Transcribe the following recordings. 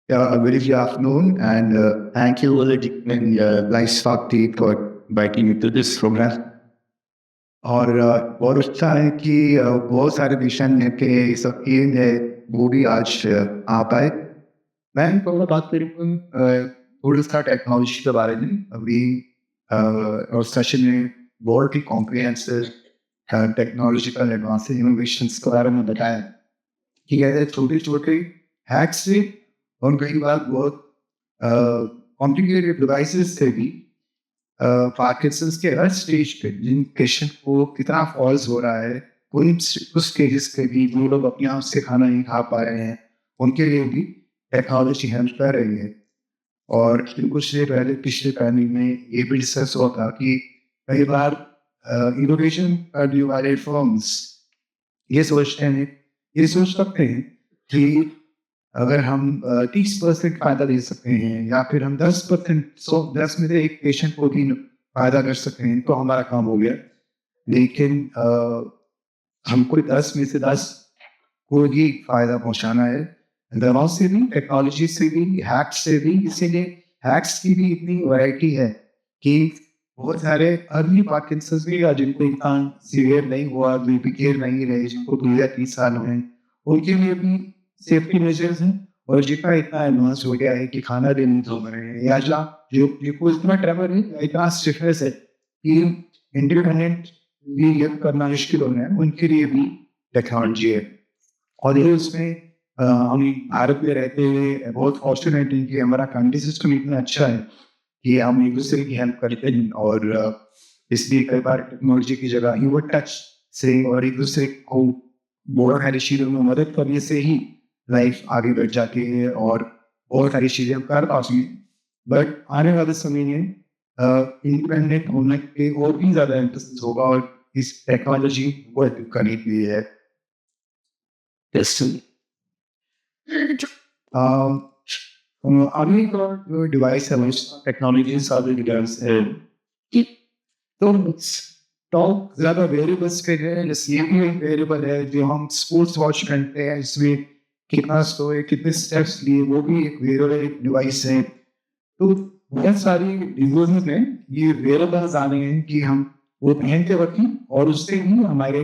Very good afternoon, and thank you, Ulrich and Life Spark team for inviting me to this program. और बहुत अच्छा है कि बहुत सारे मिशन है कि सब टीम है वो भी आज आ पाए। मैं थोड़ा बात करूँ थोड़ा सा टेक्नोलॉजी के बारे में अभी और सेशन में बहुत ही कॉम्प्रिहेंसिव टेक्नोलॉजिकल एडवांस इनोवेशंस के बारे में बताया कि कैसे छोटे छोटे हैक्स से और कई बार बहुत कॉम्प्लिकेटेड डिवाइसेस से भी पार्किंसंस के हर स्टेज पे जिन पेशेंट को कितना फॉल्स हो रहा है उस स्टेजेस पे भी जो लोग अपने आप से खाना नहीं खा पा रहे हैं उनके लिए भी टेक्नोलॉजी हेल्प कर रही है। और कुछ देर पहले पिछले पैनल में ये भी डिस्कस हुआ था कि कई बार इनोवेशन करने वाले फर्म्स ये सोचते हैं ये सोच सकते हैं कि अगर हम 30% फायदा दे सकते हैं या फिर हम 10% 10 में से एक पेशेंट को भी फायदा कर सकते हैं तो हमारा काम हो गया। लेकिन हमको 10 में से 10 को ही फायदा पहुंचाना है, दवाओं से भी, टेक्नोलॉजी से भी, हैक्स से भी। इसीलिए हैक्स की भी इतनी वैरायटी है कि बहुत सारे अर्ली पार्किंसंस भी जिनको इतना सीवियर नहीं हुआ, बीपी केयर नहीं रहे, जिनको 2 या 3 साल हुए हैं, उनके लिए भी सेफ्टी मेजर्स हैं। और जितना इतना एडवांस हो गया है कि खाना भी नहीं खा रहे हैं या जिनको इतना ट्रेवल है, इतना स्टिफनेस है कि इंडिपेंडेंट भी लिव करना मुश्किल हो रहा है, उनके लिए भी टेक्नोलॉजी है। और ये उसमें हम भारत में रहते हुए बहुत फॉर्चुनेट हैं कि हमारा कंट्री सिस्टम इतना अच्छा है कि हम एक दूसरे की हेल्प करते हैं। और इसलिए कई बार टेक्नोलॉजी की जगह ह्यूमन टच से और एक दूसरे को बहुत सारी चीज़ों में मदद करने से ही लाइफ आगे बढ़ जाती है और बहुत सारी चीज़ें हम कर पाते हैं। बट आने वाले समय में इंडिपेंडेंट होने पे और भी ज़्यादा एम्फेसिस होगा और इस टेक्नोलॉजी को हेल्प करने के लिए है। अगली जो डिवाइस है टेक्नोलॉजी सारे डिवाइस है तो टॉप ज़्यादा वेरिएबल्स पे है। जैसे ये भी एक वेरिएबल है जो हम स्पोर्ट्स वॉच करते हैं, इसमें कितना सोए, कितने स्टेप्स लिए, वो भी एक वेरिएबल डिवाइस है। तो बहुत सारी डिवाइसेस में ये वेरिएबल्स आ रहे हैं कि हम वो पहन के रखें और उससे ही हमारे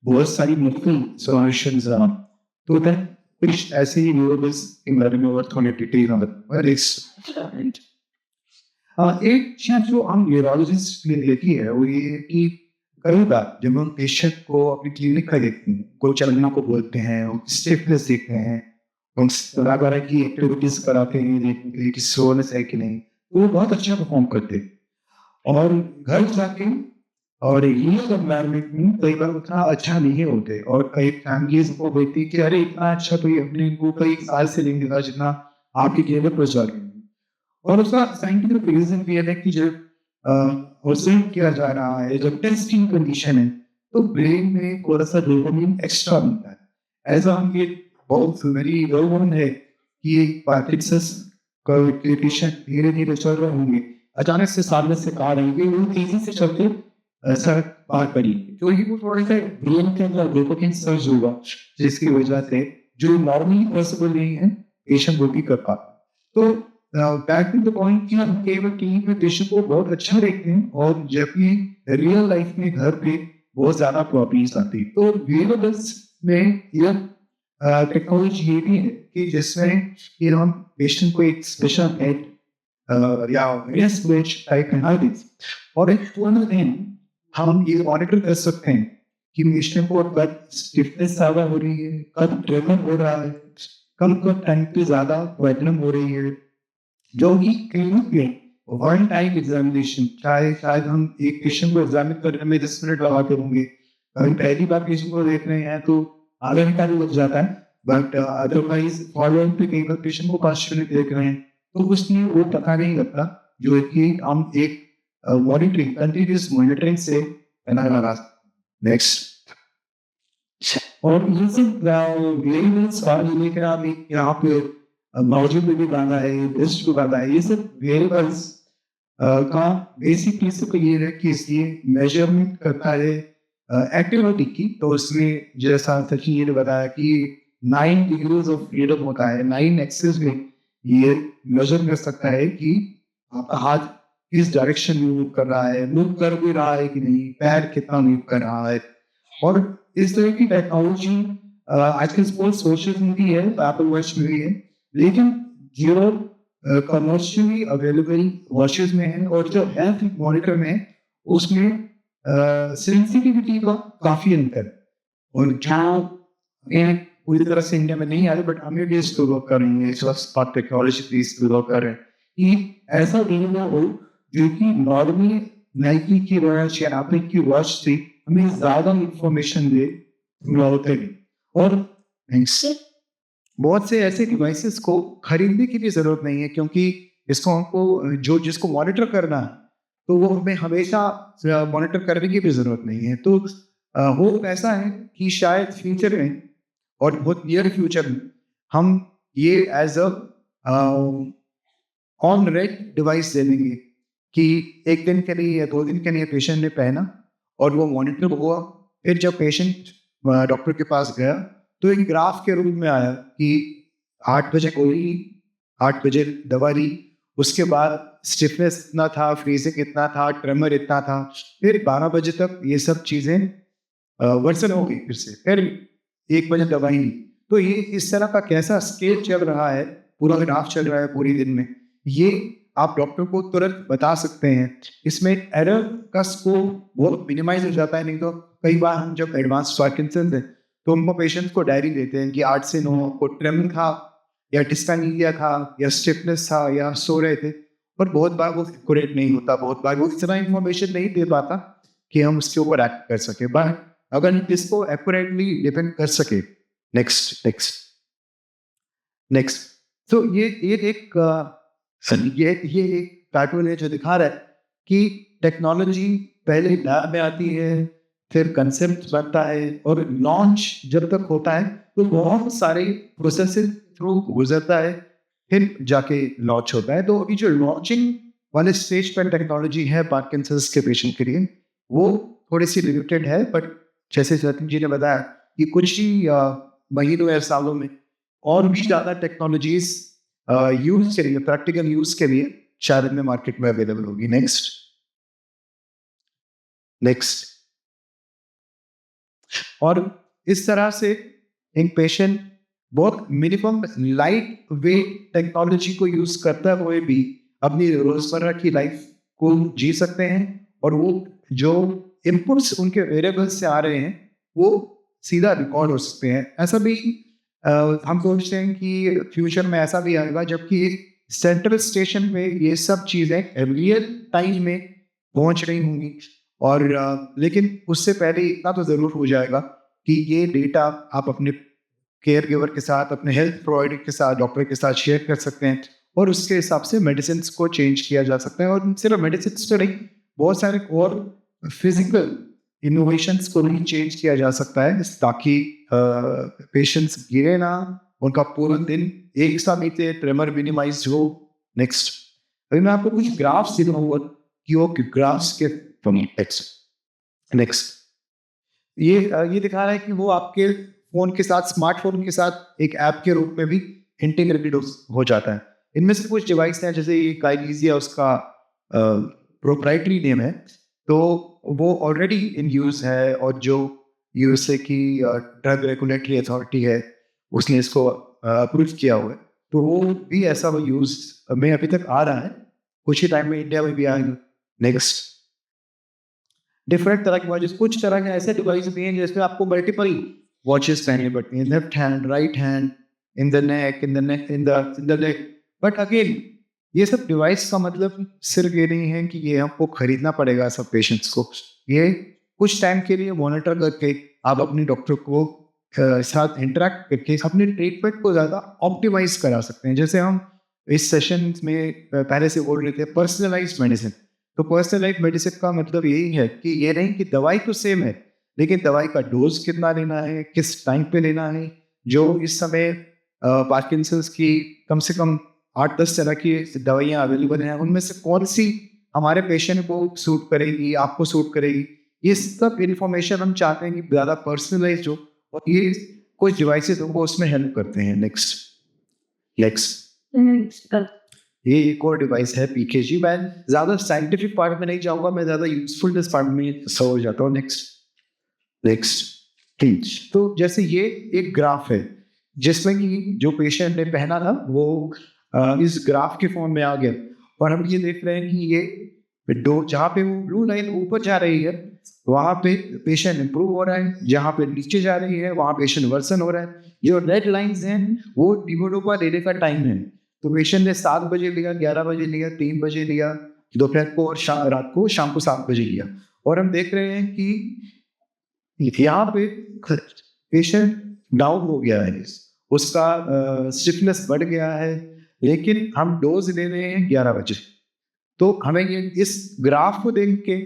बहुत सारी मेडिकल सॉल्यूशंस तो कुछ ऐसे ही वेरिएबल्स के बारे में और थोड़ी डिटेल में एक चीज जो हम न्यूरोलॉजिस्ट ने देखी है वो ये कि कई बार जब हम पेशेंट को अपनी क्लिनिक का देखते हैं, कोई चलना को बोलते हैं, स्टिफनेस देखते हैं, उनसे तरह की एक्टिविटीज कराते हैं देखने के लिए कि स्लोनेस है कि नहीं, तो वो बहुत अच्छा परफॉर्म करते हैं। और घर जाके और रियल एनवायरनमेंट में कई बार उतना अच्छा नहीं होते और कई फैमिलीज को देखती कि अरे इतना अच्छा तो ये अपने को कई साल से नहीं दिखा जितना आपकी क्लिनिक पर जा रही है। और उसका साइंटिफिक रीजन भी है कि जब ऑब्जर्व किया जा रहा है, जब टेस्टिंग कंडीशन है तो ब्रेन में थोड़ा सा डोपामिन एक्स्ट्रा मिलता है। ऐसा हम ये बहुत वेरी वेल नोन है कि पार्किंसंस का पेशेंट धीरे धीरे चल रहे होंगे, अचानक से सामने से कार आएंगे, वो तेजी से चलते सड़क पार करी तो ये थोड़ा सा ब्रेन के अंदर डोपामिन सर्ज होगा जिसकी वजह से जो नॉर्मली पॉसिबल नहीं है पेशेंट वो भी कर पाता। तो बैक टू द पॉइंट कि हम केवल टीवी में पेशेंट को बहुत अच्छा देखते हैं और जबकि रियल लाइफ में घर पे बहुत ज्यादा प्रॉब्लम्स आती है। तो वेरिएबल्स में यह टेक्नोलॉजी ये भी है कि जिसमें कि हम पेशेंट को एक स्पेशल बेड या रेस्ट बेड टाइप बना दें और एक पूर्ण दिन हम ये मॉनिटर कर सकते हैं कि पेशेंट को कब स्टिफनेस ज्यादा हो रही है, कब ट्रेमर हो रहा है, कब कब टाइम पे ज्यादा प्रॉब्लम हो रही है। जो कि क्लिनिक में वन टाइम एग्जामिनेशन, चाहे शायद हम एक पेशेंट को एग्जामिन करने में 10 मिनट लगा के होंगे, अगर पहली बार पेशेंट को देख रहे हैं तो आधा घंटा भी लग जाता है, बट अदरवाइज फॉलोअप पे कई बार पेशेंट को 5 मिनट देख रहे हैं तो उसमें वो पता नहीं लगता जो कि हम एक मॉनिटरिंग कंटिन्यूस मॉनिटरिंग से बना लगा। नेक्स्ट और ये सब वेरिएबल्स लेकर आप यहाँ पे मौजूद में भी डाला है, टेस्ट भी डाला है, ये सब वेरिएबल्स का बेसिक प्रिंसिपल ये है कि इसकी मेजरमेंट करता है एक्टिविटी की। तो उसमें जैसा सचिन ने बताया कि 9 डिग्रीज ऑफ फ्रीडम होता है, 9 एक्सेस में ये मेजर कर सकता है कि आपका हाथ किस डायरेक्शन में मूव कर रहा है, मूव कर भी रहा है कि नहीं, पैर कितना मूव कर रहा है। और इस तरह की टेक्नोलॉजी आजकल स्पोर्ट्स वॉचेस में भी है, एप्पल वॉच में भी है, लेकिन जो कमर्शियली अवेलेबल वॉचेस में है और जो हेल्थ मॉनिटर में है, उसमें सेंसिटिविटी का काफी अंतर है। और जहाँ मैं पूरी तरह से इंडिया में नहीं आ रहे, बट हम भी इसको वर्क कर रहे हैं, इस वक्त बात टेक्नोलॉजी पे इस वर्क कर रहे हैं कि ऐसा देखना हो जो कि नॉर्मली नाइकी की वॉच या एप्पल की वॉच से हमें ज्यादा इंफॉर्मेशन दे होते हैं। और बहुत से ऐसे डिवाइसेस को खरीदने की भी जरूरत नहीं है, क्योंकि इसको हमको जो जिसको मॉनिटर करना है तो वो हमें हमेशा मॉनिटर करने की भी जरूरत नहीं है। तो होप ऐसा है कि शायद फ्यूचर में और बहुत नियर फ्यूचर में हम ये as a on rate device दे देंगे कि एक दिन के लिए या 2 दिन के लिए पेशेंट ने पहना और वो मॉनिटर हुआ। फिर जब पेशेंट डॉक्टर के पास गया तो एक ग्राफ के रूप में आया कि 8 बजे गोली, 8 बजे दवा ली, उसके बाद स्टिफनेस इतना था, फ्रीजिंग इतना था, ट्रेमर इतना था, फिर 12 बजे तक ये सब चीज़ें वर्सन हो गई, फिर 1 बजे दवाई ली। तो ये इस तरह का कैसा स्केल चल रहा है, पूरा ग्राफ चल रहा है पूरी दिन में, ये आप डॉक्टर को तुरंत बता सकते हैं। इसमें एरर का स्कोप बहुत मिनिमाइज हो जाता है। नहीं तो कई बार हम जब एडवांस पार्किंसन है तो उनको पेशेंट को डायरी देते हैं कि 8 से 9 को ट्रेमर था या डिस्पेनिया था या स्टिफनेस था या सो रहे थे, पर बहुत बार वो एक्यूरेट नहीं होता, बहुत बार वो इतना इन्फॉर्मेशन नहीं दे पाता कि हम उसके ऊपर एक्ट कर सके। बट अगर इसको एक्यूरेटली डिपेंड कर सके, नेक्स्ट नेक्स्ट नेक्स्ट, तो ये एक ये एक कार्टून है जो दिखा रहा है कि टेक्नोलॉजी पहले लैब में आती है, फिर कंसेप्ट बनता है और लॉन्च जब तक होता है तो बहुत सारे प्रोसेसेस थ्रू गुजरता है, फिर जाके लॉन्च होता है। तो अभी जो लॉन्चिंग वाले स्टेज पर टेक्नोलॉजी है पार्किंसंस के पेशेंट के लिए, वो थोड़ी सी लिमिटेड है, बट जैसे सतीश जी ने बताया कि कुछ ही महीनों या सालों में और भी ज़्यादा टेक्नोलॉजीज यूज के लिए, प्रैक्टिकल यूज के लिए शायद में मार्केट में अवेलेबल होगी। Next next. और इस तरह से एक पेशेंट बहुत मिनिमम लाइट वेट टेक्नोलॉजी को यूज करता हुए भी अपनी रोजमर्रा की लाइफ को जी सकते हैं, और वो जो इनपुट्स उनके वेरिएबल्स से आ रहे हैं वो सीधा रिकॉर्ड हो सकते हैं। ऐसा भी हम सोचते हैं कि फ्यूचर में ऐसा भी आएगा जबकि सेंट्रल स्टेशन में ये सब चीज़ें रियल टाइम में पहुंच रही होंगी। और लेकिन उससे पहले इतना तो ज़रूर हो जाएगा कि ये डेटा आप अपने केयर गिवर के साथ, अपने हेल्थ प्रोवाइडर के साथ, डॉक्टर के साथ शेयर कर सकते हैं, और उसके हिसाब से मेडिसिन को चेंज किया जा सकता है। और सिर्फ मेडिसिन तो नहीं, बहुत सारे और फिजिकल इनोवेशंस को भी चेंज किया जा सकता है ताकि पेशेंट्स गिरे ना, उनका पूरा दिन एक साथ बीते, ट्रेमर मिनिमाइज हो। नेक्स्ट, अभी मैं आपको कुछ ग्राफ्स दिखाऊंगा कि वो ग्राफ्स के नेक्स्ट ये दिखा रहा है कि वो आपके फोन के साथ, स्मार्टफोन के साथ एक ऐप के रूप में भी इंटीग्रेटेड हो जाता है। इनमें से कुछ डिवाइस हैं, जैसे ये काइनेसिया उसका प्रोप्राइटरी नेम है, तो वो ऑलरेडी इन यूज है, और जो यूएसए की ड्रग रेगुलेटरी अथॉरिटी है उसने इसको अप्रूव किया हुआ है, तो वो भी ऐसा वो यूज में अभी तक आ रहा है, कुछ ही टाइम में इंडिया में भी आएगा। नेक्स्ट, डिफरेंट तरह के वॉचेस, कुछ तरह के ऐसे डिवाइस भी हैं जिसमें आपको मल्टीपल वॉचेस पहननी पड़ती हैं, left hand, right hand, in the neck, in the neck, in the leg. But again ये सब डिवाइस का मतलब सिर्फ ये नहीं है कि ये आपको खरीदना पड़ेगा सब पेशेंट्स को, ये कुछ टाइम के लिए मॉनिटर करके आप अपने डॉक्टर को साथ इंटरेक्ट करके अपने ट्रीटमेंट को ज़्यादा ऑप्टिमाइज करा सकते हैं। जैसे हम इस सेशन में पहले से बोल रहे थे पर्सनलाइज्ड मेडिसिन, तो पर्सनलाइज्ड मेडिसिन का मतलब यही है कि ये नहीं कि दवाई तो सेम है, लेकिन दवाई का डोज कितना लेना है, किस टाइम पे लेना है। जो इस समय पार्किंसंस की कम से कम 8-10 तरह की दवाइयाँ अवेलेबल हैं, उनमें से कौन सी हमारे पेशेंट को सूट करेगी, आपको सूट करेगी, ये सब इंफॉर्मेशन हम चाहते हैं कि ज़्यादा पर्सनलाइज हो, और ये कुछ डिवाइसेस हमको उसमें हेल्प करते हैं। नेक्स्ट नेक्स्ट ये एक और डिवाइस है पीकेजी। मैं ज़्यादा साइंटिफिक पार्ट में नहीं जाऊँगा, मैं ज़्यादा यूजफुलनेस पार्ट में हो जाता हूँ। Next please. तो जैसे ये एक ग्राफ है जिसमें कि जो पेशेंट ने पहना था वो इस ग्राफ के फॉर्म में आ गया, और हम ये देख रहे हैं कि ये दो, जहाँ पे वो ब्लू लाइन ऊपर जा रही है वहाँ पे पेशेंट इंप्रूव हो रहा है, जहाँ पे नीचे जा रही है वहाँ पेशेंट वर्सन हो रहा है। जो रेड लाइंस हैं वो डिगोडोपा लेने का टाइम है। तो पेशेंट ने 7 बजे लिया, 11 बजे लिया, 3 बजे लिया दोपहर को, और रात को, शाम को 7 बजे लिया, और हम देख रहे हैं कि यहाँ पे पेशेंट डाउन हो गया है, उसका स्टिफनेस बढ़ गया है, लेकिन हम डोज ले रहे हैं 11 बजे। तो हमें ये इस ग्राफ को देख के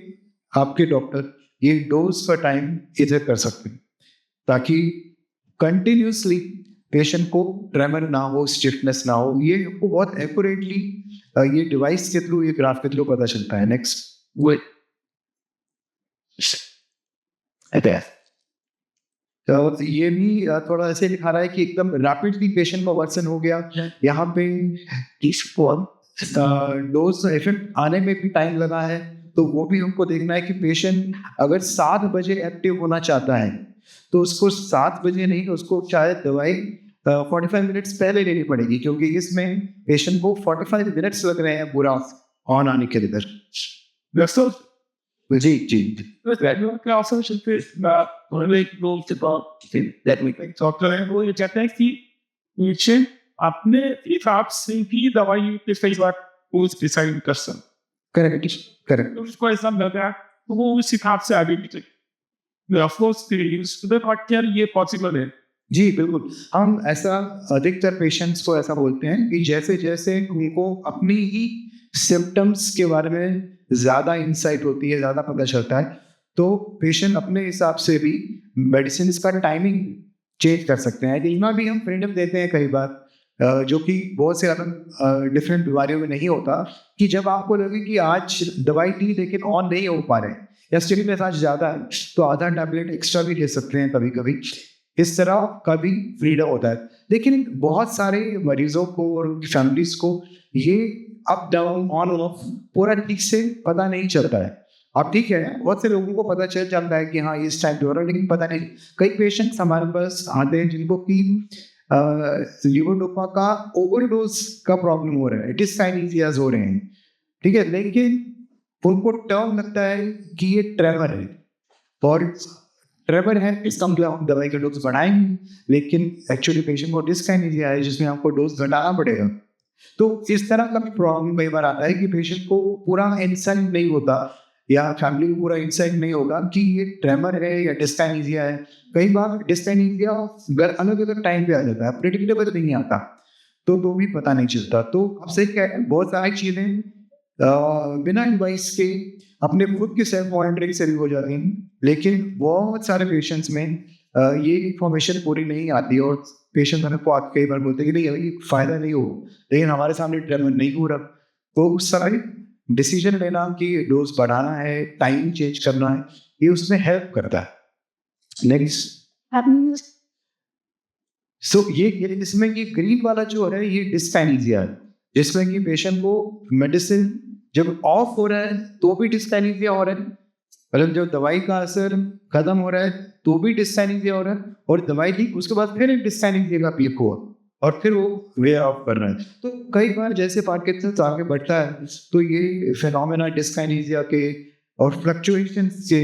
आपके डॉक्टर ये डोज का टाइम इधर कर सकते हैं, ताकि कंटिन्यूसली पेशेंट को ट्रेमर ना हो, स्टिफनेस ना हो। ये आपको बहुत एक्यूरेटली ये डिवाइस के थ्रू, ये ग्राफ के थ्रू पता चलता है। नेक्स्ट तो ये भी थोड़ा ऐसे दिखा रहा है कि एकदम रैपिडली पेशेंट का वर्सन हो गया। यहाँ पे डोज इफेक्ट आने में भी टाइम लगा है, तो वो भी हमको देखना है कि पेशेंट अगर 7 बजे एक्टिव होना चाहता है तो उसको 7 बजे नहीं, उसको शायद दवाई 45 मिनट्स पहले लेनी पड़ेगी, क्योंकि इसमें पेशेंट को 45 मिनट्स लग रहे हैं पूरा ऑन आने के लिए। जी जी। अपने हिसाब से भी दवाई के कई बार डोज डिसाइड कर सकते। करेक्ट। उसको ऐसा लगा तो वो उस हिसाब से आगे भी चले। ऑफ कोर्स ये पॉसिबल है। जी बिल्कुल। हम ऐसा अधिकतर पेशेंट्स को ऐसा बोलते हैं कि जैसे जैसे उनको अपनी ही सिम्टम्स के बारे में ज़्यादा इंसाइट होती है, ज़्यादा पता चलता है, तो पेशेंट अपने हिसाब से भी मेडिसिन का टाइमिंग चेंज कर सकते हैं। इसमें भी हम फ्रीडम देते हैं कई बार, जो कि बहुत से अलग डिफरेंट बीमारियों में नहीं होता, कि जब आपको लगे कि आज दवाई ली लेकिन ऑन नहीं हो पा रहे या स्टिफनेस आज ज़्यादा है, तो आधा टैबलेट एक्स्ट्रा भी ले सकते हैं कभी कभी। इस तरह का भी फ्रीडम होता है। लेकिन बहुत सारे मरीजों को और उनकी फैमिलीज को ये अप डाउन ऑन ऑफ पूरा ठीक से पता नहीं चलता है। अब ठीक है, बहुत से लोगों को पता चल जाता है कि हाँ इस टाइम पे हो रहा है, लेकिन पता नहीं। कई पेशेंट्स हमारे पास आते हैं जिनको कि लीवोडोपा का ओवरडोज का प्रॉब्लम हो रहा है, डिस्काइनेसियाज हो रहे हैं, ठीक है, लेकिन उनको टर्म लगता है कि ये ट्रेमर है, और ट्रेमर है इसका मतलब हम दवाई का डोज बढ़ाएंगे, लेकिन एक्चुअली पेशेंट को डिस्काइनेसिया है जिसमें आपको डोज घटाना पड़ेगा। तो इस तरह का भी प्रॉब्लम कई बार आता है कि पेशेंट को पूरा इंसाइट नहीं होता, या फैमिली को पूरा इंसाइट नहीं होगा कि ये ट्रेमर है या डिस्काइनेसिया है। कई बार डिस्काइनेसिया अलग अलग टाइम पे आ जाता है, प्रेडिक्टेबल नहीं आता, तो भी पता नहीं चलता। तो आपसे क्या है, बहुत सारी चीज़ें बिना डिवाइस के अपने खुद के सेल्फ मॉनिटरिंग से भी हो जाती हैं, लेकिन बहुत सारे पेशेंट्स में ये इंफॉर्मेशन पूरी नहीं आती, और पेशेंट हमें को कई बार बोलते हैं कि नहीं अभी फ़ायदा नहीं हो, लेकिन हमारे सामने ट्रेमर नहीं हो रहा। तो उस तरह डिसीजन लेना कि डोज बढ़ाना है, टाइम चेंज करना है, ये उसमें हेल्प करता है। नेक्स्ट। सो ये इसमें ये ग्रीन वाला जो है ये डिस्काइनेसिया है, जिसमें कि पेशेंट को मेडिसिन जब ऑफ हो रहा है तो भी डिस्काइनेसिया हो रहा है, मतलब जब दवाई का असर खत्म हो रहा है तो भी डिस्काइनेसिया हो रहा है, और दवाई ली उसके बाद फिर एक डिस्काइनेसिया का पीक हुआ और फिर वो वे ऑफ कर रहा है। तो कई बार जैसे पार्किंसंस आगे बढ़ता है तो ये फिनोमेना डिस्काइनेसिया के और फ्लक्चुएशन से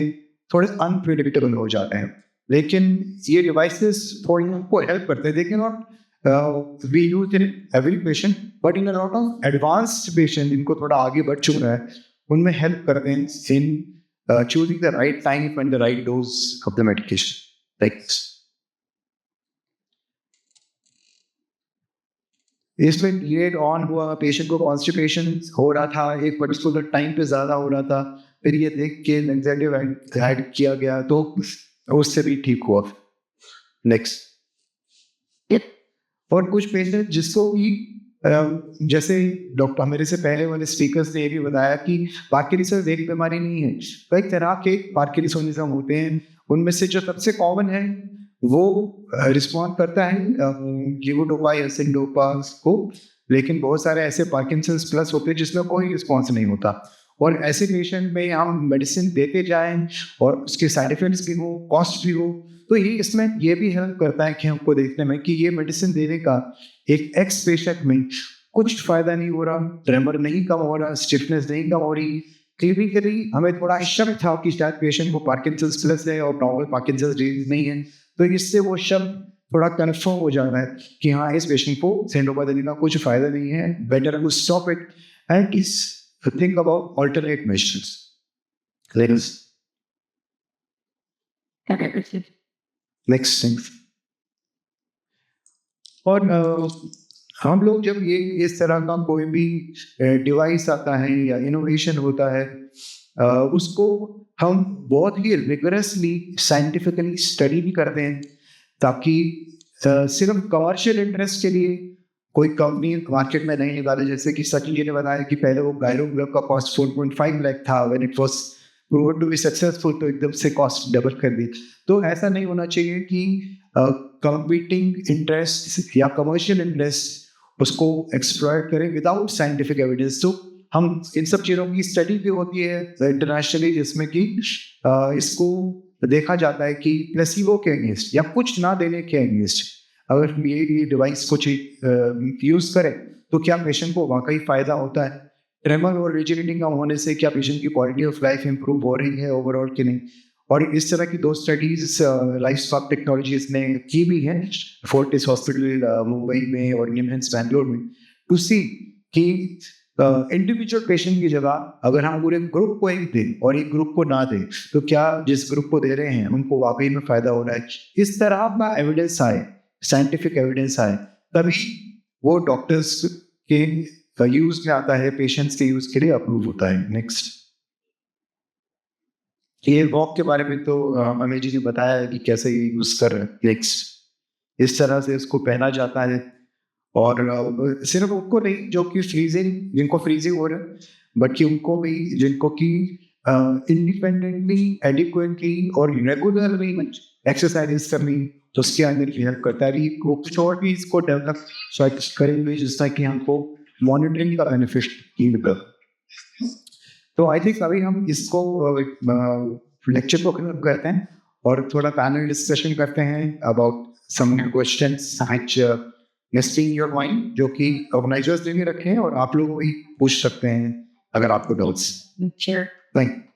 थोड़े अनप्रेडिक्टेबल हो जाते हैं, लेकिन ये डिवाइसेस थोड़ी हमको हेल्प करते हैं। They can not be used in every patient, but in a lot of advanced patient जिनको थोड़ा आगे बढ़ चुका है उनमें हेल्प करते हैं इन choosing the right time and the right dose of the medication. Thanks. इसमें डिलेड ऑन हुआ, पेशेंट को कॉन्स्टिपेशन हो रहा था, एक पर्टिकुलर टाइम पे ज़्यादा हो रहा था, फिर ये देख के लेक्सेटिव ऐड किया गया तो उससे भी ठीक हुआ। नेक्स्ट। और कुछ पेशेंट जिसको भी जैसे डॉक्टर मेरे से पहले वाले स्पीकर्स ने ये भी बताया कि पार्किंसंस एक बीमारी नहीं है, कई तरह के पार्किंसनिज्म होते हैं। उनमें से जो सबसे कॉमन है वो रिस्पॉन्ड करता है लीवोडोपा या सिंडोपा को, लेकिन बहुत सारे ऐसे पार्किंसंस प्लस होते हैं जिसमें कोई रिस्पॉन्स नहीं होता, और ऐसे पेशेंट में हम मेडिसिन देते जाएं और उसके साइड इफेक्ट्स भी हो, कॉस्ट भी हो, तो ये इसमें ये भी हेल्प करता है कि हमको देखने में कि ये मेडिसिन देने का एक एक्स पेशेंट में कुछ फायदा नहीं हो रहा, ट्रेमर नहीं कम हो रहा, स्टिफनेस नहीं कम हो रही। क्लिनिकली हमें थोड़ा शक था कि शायद पेशेंट को पार्किंसंस प्लस है और नॉर्मल पार्किंसंस डिजीज नहीं है, तो इससे वो शक थोड़ा कन्फर्म हो जा रहा है कि हाँ, इस पेशेंट को सेंडोपा देने का कुछ फायदा नहीं है, better to stop it and is think about alternate measures. Next thing. और हम लोग जब ये इस तरह का कोई भी डिवाइस आता है या इनोवेशन होता है, उसको हम बहुत ही रिगरसली साइंटिफिकली स्टडी भी करते हैं, ताकि सिर्फ कमर्शियल इंटरेस्ट के लिए कोई कंपनी मार्केट में नहीं निकाले। जैसे कि सचिन जी ने बताया कि पहले वो गायरो ग्लव का कॉस्ट 4.5 लाख था, when it was proven to be successful तो एकदम से कॉस्ट डबल कर दी। तो ऐसा नहीं होना चाहिए कि कंपीटिंग इंटरेस्ट या कमर्शियल इंटरेस्ट उसको एक्सप्लॉइट करें विदाउट साइंटिफिक एविडेंस। तो हम इन सब चीज़ों की स्टडी भी होती है इंटरनेशनली, जिसमें कि इसको देखा जाता है कि प्लेसिबो के अगेंस्ट या कुछ ना देने के अगेंस्ट अगर ये डिवाइस कुछ यूज़ करें तो क्या पेशेंट को वाकई फ़ायदा होता है, ट्रेमर और रिजिडिटी कम होने से क्या पेशेंट की क्वालिटी ऑफ लाइफ इंप्रूव हो रही है ओवरऑल कि नहीं। और इस तरह की 2 स्टडीज लाइफ स्पार्क टेक्नोलॉजीज ने की भी हैं फोर्टिस हॉस्पिटल मुंबई में और निमहंस बैंगलोर में, टू सी कि इंडिविजुअल पेशेंट की जगह अगर हम पूरे ग्रुप को एक दें और एक ग्रुप को ना दें तो क्या जिस ग्रुप को दे रहे हैं उनको वाकई में फ़ायदा हो रहा है। इस तरह का एविडेंस आए, साइंटिफिक एविडेंस आए, तभी वो डॉक्टर्स के यूज में आता है, पेशेंट्स के यूज के लिए अप्रूव होता है। नेक्स्ट, ये वॉक के बारे में तो अमेश जी ने बताया है कि कैसे ये यूज कर रहे हैं। नेक्स्ट, इस तरह से इसको पहना जाता है और सिर्फ उनको नहीं जो कि जिनको फ्रीजिंग हो रहा है, बल्कि उनको भी जिनको कि इंडिपेंडेंटली एडिक्वेटली और रेगुलरली एक्सरसाइज करनी, तो उसके अंदर हेल्प करता है। वो कुछ और भी इसको डेवलप करेंगे जिससे कि हमको मॉनिटरिंग का बेनिफिट मिलेगा। तो आई थिंक अभी हम इसको लेक्चर को खत्म करते हैं और थोड़ा पैनल डिस्कशन करते हैं about some questions which nesting your mind, जो कि ऑर्गेनाइजर्स ने भी रखे हैं और आप लोग भी पूछ सकते हैं अगर आपको डाउट्स। Thank you.